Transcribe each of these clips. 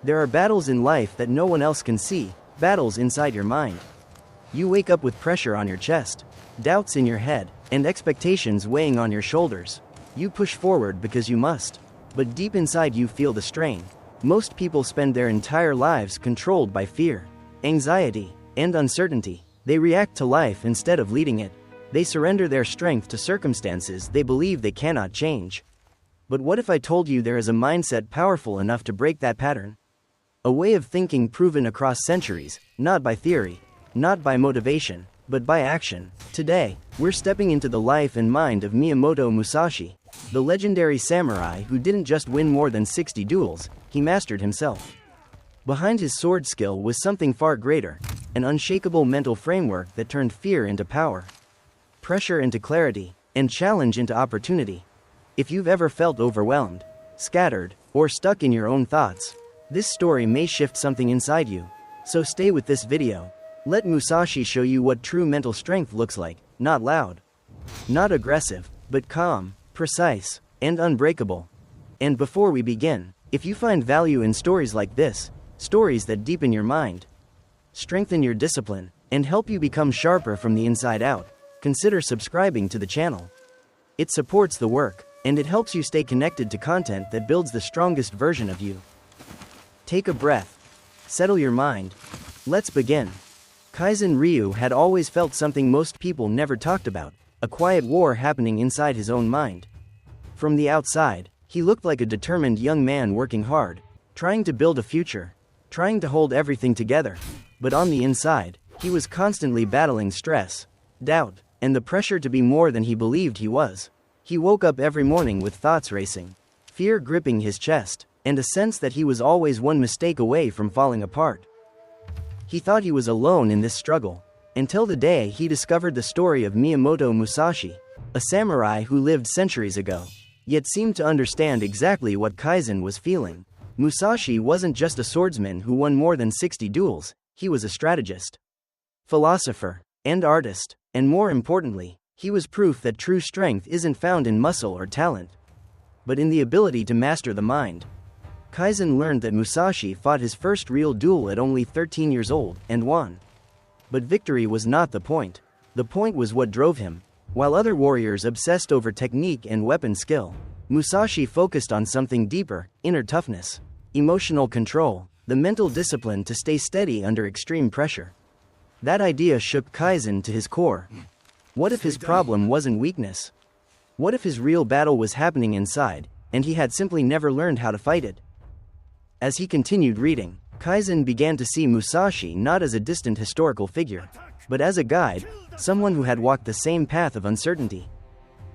There are battles in life that no one else can see, battles inside your mind. You wake up with pressure on your chest, doubts in your head, and expectations weighing on your shoulders. You push forward because you must. But deep inside you feel the strain. Most people spend their entire lives controlled by fear, anxiety, and uncertainty. They react to life instead of leading it. They surrender their strength to circumstances they believe they cannot change. But what if I told you there is a mindset powerful enough to break that pattern? A way of thinking proven across centuries, not by theory, not by motivation, but by action. Today, we're stepping into the life and mind of Miyamoto Musashi, the legendary samurai who didn't just win more than 60 duels, he mastered himself. Behind his sword skill was something far greater, an unshakable mental framework that turned fear into power, pressure into clarity, and challenge into opportunity. If you've ever felt overwhelmed, scattered, or stuck in your own thoughts, this story may shift something inside you. So stay with this video. Let Musashi show you what true mental strength looks like, not loud, not aggressive, but calm, precise, and unbreakable. And before we begin, if you find value in stories like this, stories that deepen your mind, strengthen your discipline, and help you become sharper from the inside out, consider subscribing to the channel. It supports the work, and it helps you stay connected to content that builds the strongest version of you. Take a breath. Settle your mind. Let's begin. Kaizen Ryu had always felt something most people never talked about, a quiet war happening inside his own mind. From the outside, he looked like a determined young man working hard, trying to build a future, trying to hold everything together. But on the inside, he was constantly battling stress, doubt, and the pressure to be more than he believed he was. He woke up every morning with thoughts racing, fear gripping his chest, and a sense that he was always one mistake away from falling apart. He thought he was alone in this struggle, until the day he discovered the story of Miyamoto Musashi, a samurai who lived centuries ago, yet seemed to understand exactly what Kaizen was feeling. Musashi wasn't just a swordsman who won more than 60 duels, he was a strategist, philosopher, and artist, and more importantly, he was proof that true strength isn't found in muscle or talent, but in the ability to master the mind. Kaizen learned that Musashi fought his first real duel at only 13 years old, and won. But victory was not the point. The point was what drove him. While other warriors obsessed over technique and weapon skill, Musashi focused on something deeper: inner toughness, emotional control, the mental discipline to stay steady under extreme pressure. That idea shook Kaizen to his core. What if his problem wasn't weakness? What if his real battle was happening inside, and he had simply never learned how to fight it? As he continued reading, Kaizen began to see Musashi not as a distant historical figure, but as a guide, someone who had walked the same path of uncertainty,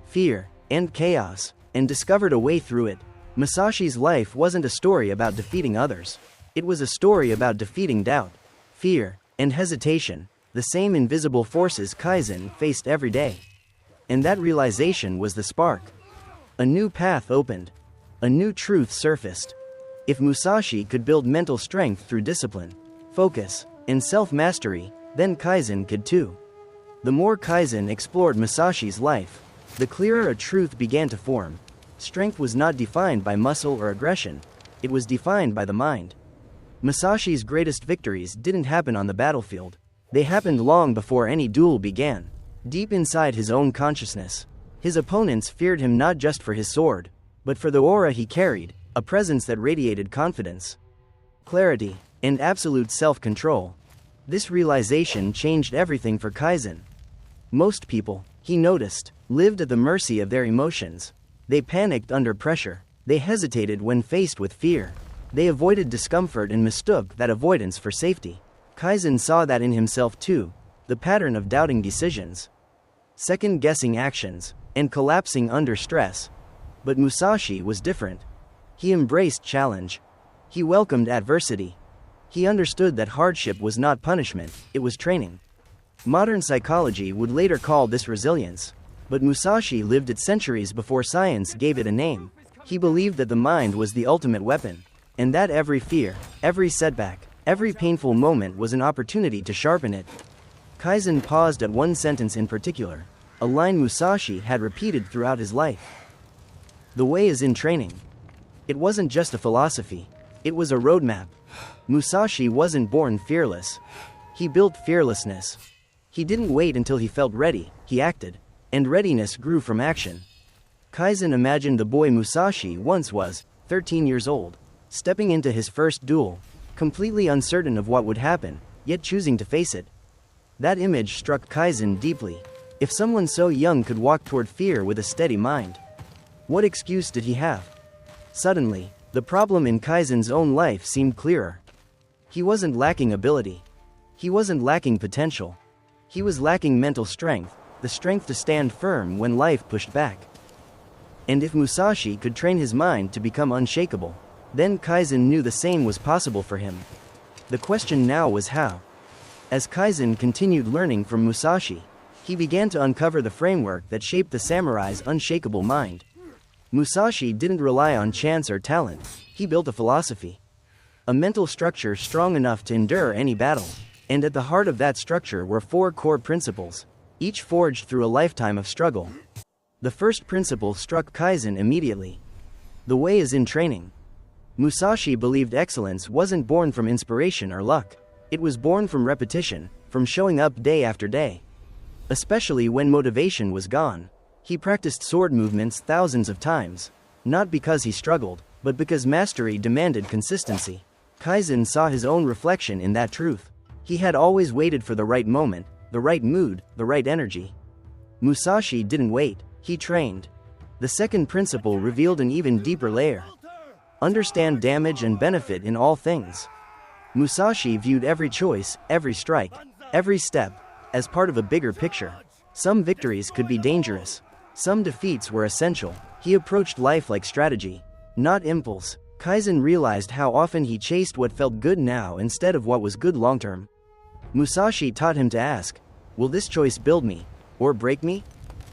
fear, and chaos, and discovered a way through it. Musashi's life wasn't a story about defeating others. It was a story about defeating doubt, fear, and hesitation, the same invisible forces Kaizen faced every day. And that realization was the spark. A new path opened. A new truth surfaced. If Musashi could build mental strength through discipline, focus, and self-mastery, then Kaizen could too. The more Kaizen explored Musashi's life, the clearer a truth began to form. Strength was not defined by muscle or aggression, it was defined by the mind. Musashi's greatest victories didn't happen on the battlefield. They happened long before any duel began, deep inside his own consciousness. His opponents feared him not just for his sword, but for the aura he carried, a presence that radiated confidence, clarity, and absolute self-control. This realization changed everything for Kaizen. Most people, he noticed, lived at the mercy of their emotions. They panicked under pressure. They hesitated when faced with fear. They avoided discomfort and mistook that avoidance for safety. Kaizen saw that in himself too, the pattern of doubting decisions, second-guessing actions, and collapsing under stress. But Musashi was different. He embraced challenge. He welcomed adversity. He understood that hardship was not punishment, it was training. Modern psychology would later call this resilience, but Musashi lived it centuries before science gave it a name. He believed that the mind was the ultimate weapon, and that every fear, every setback, every painful moment was an opportunity to sharpen it. Kaizen paused at one sentence in particular, a line Musashi had repeated throughout his life. The way is in training. It wasn't just a philosophy. It was a roadmap. Musashi wasn't born fearless. He built fearlessness. He didn't wait until he felt ready, he acted. And readiness grew from action. Kaizen imagined the boy Musashi once was, 13 years old, stepping into his first duel, completely uncertain of what would happen, yet choosing to face it. That image struck Kaizen deeply. If someone so young could walk toward fear with a steady mind, what excuse did he have? Suddenly, the problem in Kaizen's own life seemed clearer. He wasn't lacking ability. He wasn't lacking potential. He was lacking mental strength, the strength to stand firm when life pushed back. And if Musashi could train his mind to become unshakable, then Kaizen knew the same was possible for him. The question now was how. As Kaizen continued learning from Musashi, he began to uncover the framework that shaped the samurai's unshakable mind. Musashi didn't rely on chance or talent, he built a philosophy. A mental structure strong enough to endure any battle. And at the heart of that structure were 4 core principles, each forged through a lifetime of struggle. The first principle struck Kaizen immediately. The way is in training. Musashi believed excellence wasn't born from inspiration or luck. It was born from repetition, from showing up day after day. Especially when motivation was gone. He practiced sword movements thousands of times, not because he struggled, but because mastery demanded consistency. Kaizen saw his own reflection in that truth. He had always waited for the right moment, the right mood, the right energy. Musashi didn't wait, he trained. The second principle revealed an even deeper layer. Understand damage and benefit in all things. Musashi viewed every choice, every strike, every step, as part of a bigger picture. Some victories could be dangerous. Some defeats were essential. He approached life like strategy, not impulse. Kaizen realized how often he chased what felt good now instead of what was good long-term. Musashi taught him to ask, will this choice build me, or break me?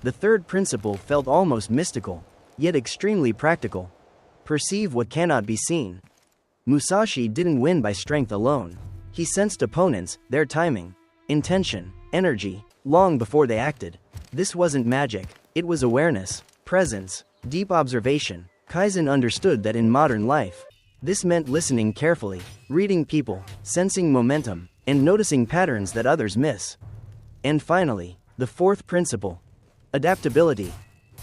The third principle felt almost mystical, yet extremely practical. Perceive what cannot be seen. Musashi didn't win by strength alone. He sensed opponents, their timing, intention, energy, long before they acted. This wasn't magic, it was awareness, presence, deep observation. Kaizen understood that in modern life, this meant listening carefully, reading people, sensing momentum, and noticing patterns that others miss. And finally, the fourth principle, adaptability.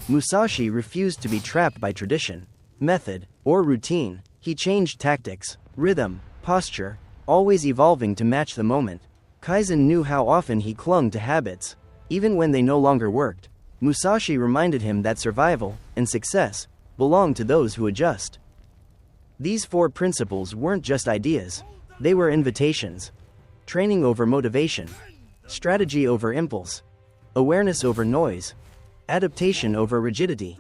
Musashi refused to be trapped by tradition, method, or routine. He changed tactics, rhythm, posture, always evolving to match the moment. Kaizen knew how often he clung to habits, even when they no longer worked. Musashi reminded him that survival and success belong to those who adjust. These 4 principles weren't just ideas, they were invitations. Training over motivation, strategy over impulse, awareness over noise, adaptation over rigidity.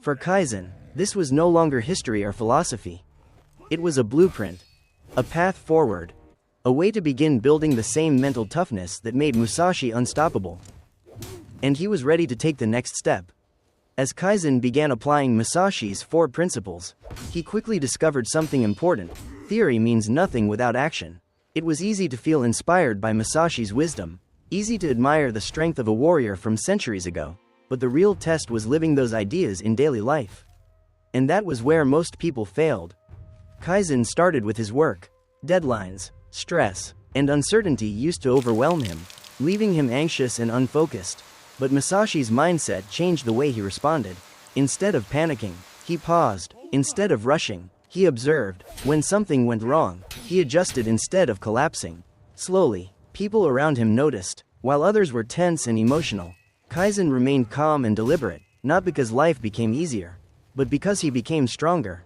For Kaizen, this was no longer history or philosophy. It was a blueprint, a path forward, a way to begin building the same mental toughness that made Musashi unstoppable. And he was ready to take the next step. As Kaizen began applying Musashi's 4 principles, he quickly discovered something important. Theory means nothing without action. It was easy to feel inspired by Musashi's wisdom, easy to admire the strength of a warrior from centuries ago, but the real test was living those ideas in daily life. And that was where most people failed. Kaizen started with his work. Deadlines, stress, and uncertainty used to overwhelm him, leaving him anxious and unfocused. But Musashi's mindset changed the way he responded. Instead of panicking, he paused. Instead of rushing, he observed. When something went wrong, he adjusted instead of collapsing. Slowly, people around him noticed. While others were tense and emotional, Kaizen remained calm and deliberate, not because life became easier, but because he became stronger.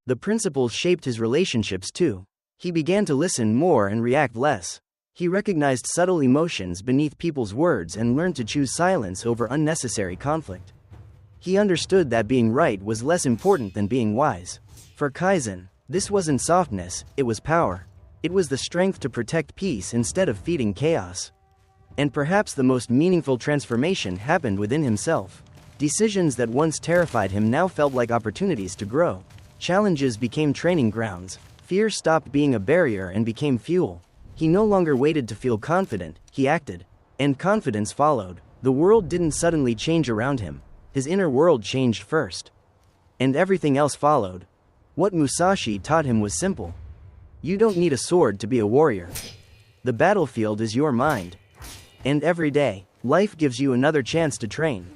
The principles shaped his relationships too. He began to listen more and react less. He recognized subtle emotions beneath people's words and learned to choose silence over unnecessary conflict. He understood that being right was less important than being wise. For Kaizen, this wasn't softness, it was power. It was the strength to protect peace instead of feeding chaos. And perhaps the most meaningful transformation happened within himself. Decisions that once terrified him now felt like opportunities to grow. Challenges became training grounds. Fear stopped being a barrier and became fuel. He no longer waited to feel confident, he acted. And confidence followed. The world didn't suddenly change around him. His inner world changed first. And everything else followed. What Musashi taught him was simple. You don't need a sword to be a warrior. The battlefield is your mind. And every day, life gives you another chance to train.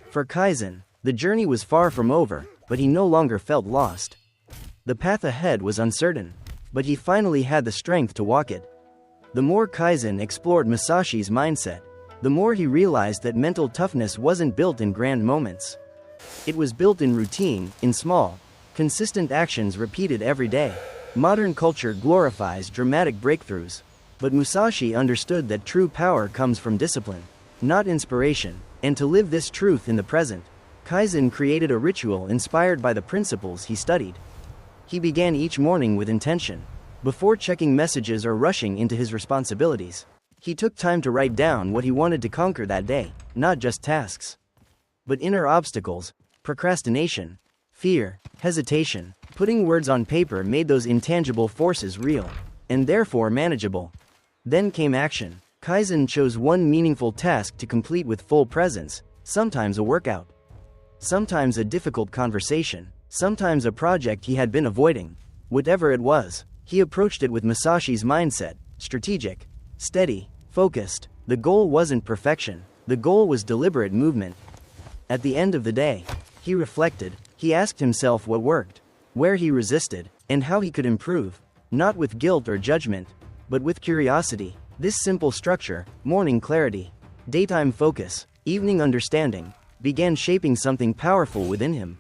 For Kaizen, the journey was far from over, but he no longer felt lost. The path ahead was uncertain, but he finally had the strength to walk it. The more Kaizen explored Musashi's mindset, the more he realized that mental toughness wasn't built in grand moments. It was built in routine, in small, consistent actions repeated every day. Modern culture glorifies dramatic breakthroughs, but Musashi understood that true power comes from discipline, not inspiration, and to live this truth in the present, Kaizen created a ritual inspired by the principles he studied. He began each morning with intention. Before checking messages or rushing into his responsibilities, he took time to write down what he wanted to conquer that day, not just tasks, but inner obstacles, procrastination, fear, hesitation. Putting words on paper made those intangible forces real, and therefore manageable. Then came action. Kaizen chose one meaningful task to complete with full presence, sometimes a workout, sometimes a difficult conversation, sometimes a project he had been avoiding. Whatever it was, he approached it with Musashi's mindset, strategic, steady, focused. The goal wasn't perfection, the goal was deliberate movement. At the end of the day, he reflected. He asked himself what worked, where he resisted, and how he could improve, not with guilt or judgment, but with curiosity. This simple structure, morning clarity, daytime focus, evening understanding, began shaping something powerful within him.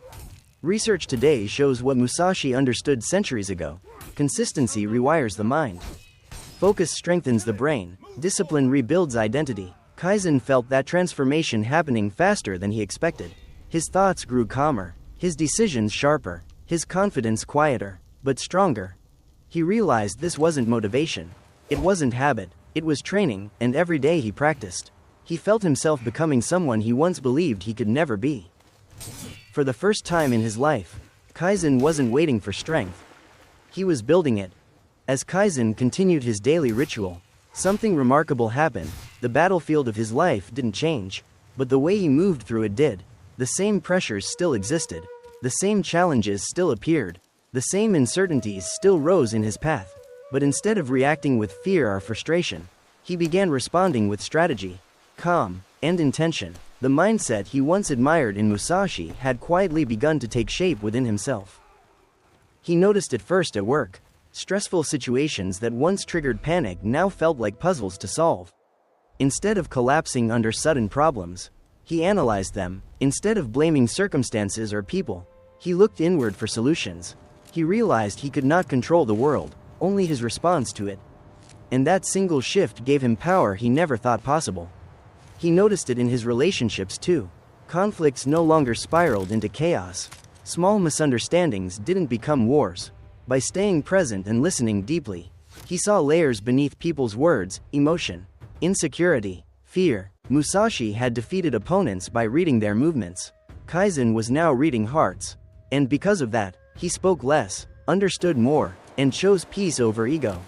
Research today shows what Musashi understood centuries ago. Consistency rewires the mind. Focus strengthens the brain. Discipline rebuilds identity. Kaizen felt that transformation happening faster than he expected. His thoughts grew calmer, his decisions sharper, his confidence quieter, but stronger. He realized this wasn't motivation. It wasn't habit. It was training, and every day he practiced, he felt himself becoming someone he once believed he could never be. For the first time in his life, Kaizen wasn't waiting for strength. He was building it. As Kaizen continued his daily ritual, something remarkable happened. The battlefield of his life didn't change, but the way he moved through it did. The same pressures still existed. The same challenges still appeared. The same uncertainties still rose in his path. But instead of reacting with fear or frustration, he began responding with strategy, calm, and intention. The mindset he once admired in Musashi had quietly begun to take shape within himself. He noticed it first at work. Stressful situations that once triggered panic now felt like puzzles to solve. Instead of collapsing under sudden problems, he analyzed them. Instead of blaming circumstances or people, he looked inward for solutions. He realized he could not control the world, only his response to it. And that single shift gave him power he never thought possible. He noticed it in his relationships too. Conflicts no longer spiraled into chaos. Small misunderstandings didn't become wars. By staying present and listening deeply, he saw layers beneath people's words: emotion, insecurity, fear. Musashi had defeated opponents by reading their movements. Kaizen was now reading hearts. And because of that, he spoke less, understood more, and chose peace over ego.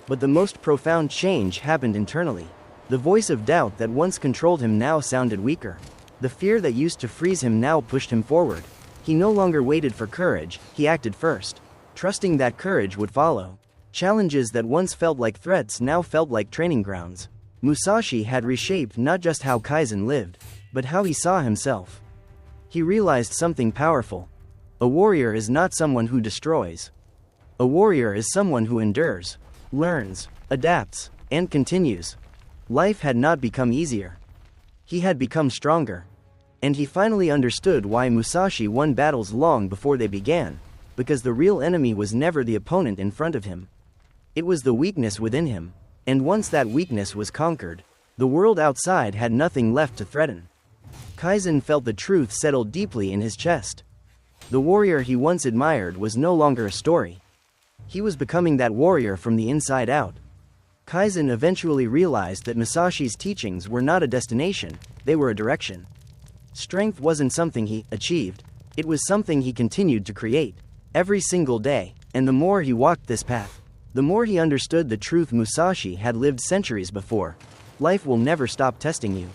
But the most profound change happened internally. The voice of doubt that once controlled him now sounded weaker. The fear that used to freeze him now pushed him forward. He no longer waited for courage, he acted first, trusting that courage would follow. Challenges that once felt like threats now felt like training grounds. Musashi had reshaped not just how Kaizen lived, but how he saw himself. He realized something powerful. A warrior is not someone who destroys. A warrior is someone who endures, learns, adapts, and continues. Life had not become easier. He had become stronger. And he finally understood why Musashi won battles long before they began, because the real enemy was never the opponent in front of him. It was the weakness within him. And once that weakness was conquered, the world outside had nothing left to threaten. Kaizen felt the truth settle deeply in his chest. The warrior he once admired was no longer a story. He was becoming that warrior from the inside out. Kaizen eventually realized that Musashi's teachings were not a destination, they were a direction. Strength wasn't something he achieved, it was something he continued to create, every single day, and the more he walked this path, the more he understood the truth Musashi had lived centuries before. Life will never stop testing you.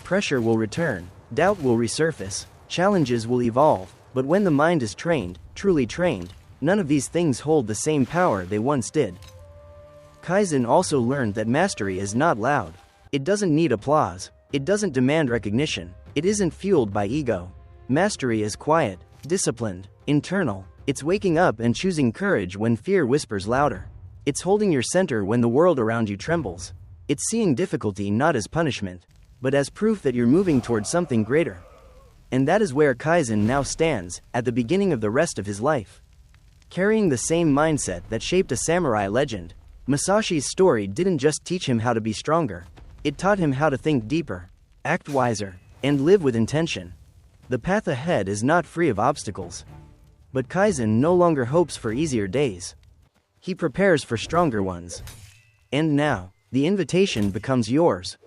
Pressure will return, doubt will resurface, challenges will evolve, But when the mind is trained, truly trained, none of these things hold the same power they once did. Kaizen also learned that mastery is not loud. It doesn't need applause. It doesn't demand recognition. It isn't fueled by ego. Mastery is quiet, disciplined, internal. It's waking up and choosing courage when fear whispers louder. It's holding your center when the world around you trembles. It's seeing difficulty not as punishment, but as proof that you're moving towards something greater. And that is where Kaizen now stands, at the beginning of the rest of his life. Carrying the same mindset that shaped a samurai legend, Musashi's story didn't just teach him how to be stronger. It taught him how to think deeper, act wiser, and live with intention. The path ahead is not free of obstacles. But Kaizen no longer hopes for easier days. He prepares for stronger ones. And now, the invitation becomes yours.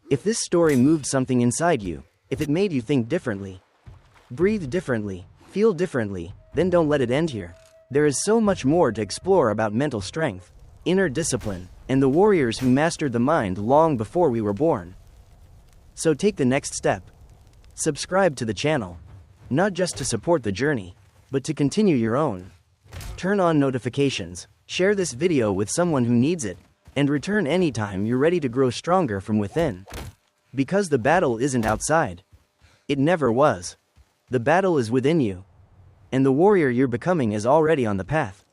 If this story moved something inside you, if it made you think differently, breathe differently, feel differently, then don't let it end here. There is so much more to explore about mental strength, inner discipline, and the warriors who mastered the mind long before we were born. So take the next step. Subscribe to the channel, not just to support the journey, but to continue your own. Turn on notifications, share this video with someone who needs it, and return anytime you're ready to grow stronger from within. Because the battle isn't outside. It never was. The battle is within you. And the warrior you're becoming is already on the path.